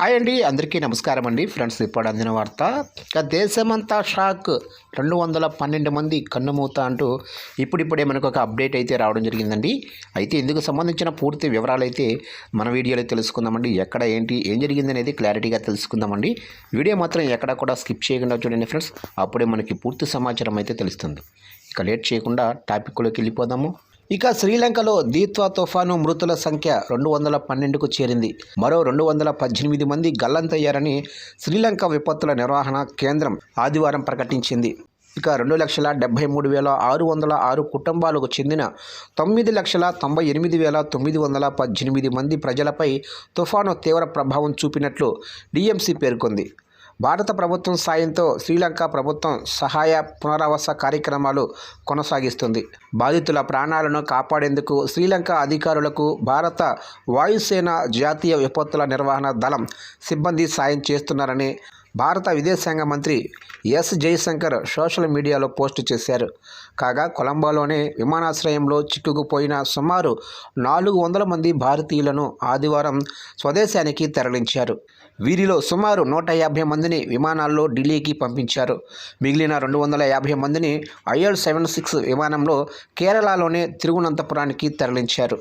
Hi అండి, అందరికీ నమస్కారం అండి. ఫ్రెండ్స్, ఇప్పుడు అందిన వార్త. ఇక దేశమంతా షాక్, 212 మంది కన్నుమూత అంటూ ఇప్పుడిప్పుడే మనకు ఒక అప్డేట్ అయితే రావడం జరిగిందండి. అయితే ఇందుకు సంబంధించిన పూర్తి వివరాలు అయితే మన వీడియోలో తెలుసుకుందామండి. ఎక్కడ ఏంటి ఏం జరిగింది అనేది క్లారిటీగా తెలుసుకుందామండి. వీడియో మాత్రం ఎక్కడ కూడా స్కిప్ చేయకుండా చూడండి ఫ్రెండ్స్, అప్పుడే మనకి పూర్తి సమాచారం అయితే తెలుస్తుంది. ఇక లేట్ చేయకుండా టాపిక్లోకి వెళ్ళిపోదాము. ఇక శ్రీలంకలో దీత్వా తుఫాను మృతుల సంఖ్య 212కు చేరింది. మరో 218 మంది గల్లంతయ్యారని శ్రీలంక విపత్తుల నిర్వహణ కేంద్రం ఆదివారం ప్రకటించింది. ఇక 2,73,606 కుటుంబాలకు చెందిన 9,98,918 మంది ప్రజలపై తుఫాను తీవ్ర ప్రభావం చూపినట్లు డిఎంసి పేర్కొంది. భారత ప్రభుత్వం సాయంతో శ్రీలంక ప్రభుత్వం సహాయ పునరావాస కార్యక్రమాలు కొనసాగిస్తుంది. బాధితుల ప్రాణాలను కాపాడేందుకు శ్రీలంక అధికారులకు భారత వాయుసేన జాతీయ విపత్తుల నిర్వహణ దళం సిబ్బంది సాయం చేస్తున్నారని భారత విదేశాంగ మంత్రి ఎస్ జయశంకర్ సోషల్ మీడియాలో పోస్టు చేశారు. కాగా కొలంబోలోని విమానాశ్రయంలో చిక్కుకుపోయిన సుమారు 400 మంది భారతీయులను ఆదివారం స్వదేశానికి తరలించారు. వీరిలో సుమారు 150 మందిని విమానాల్లో ఢిల్లీకి పంపించారు. మిగిలిన 250 మందిని IL-76 విమానంలో కేరళలోని తిరువనంతపురానికి తరలించారు.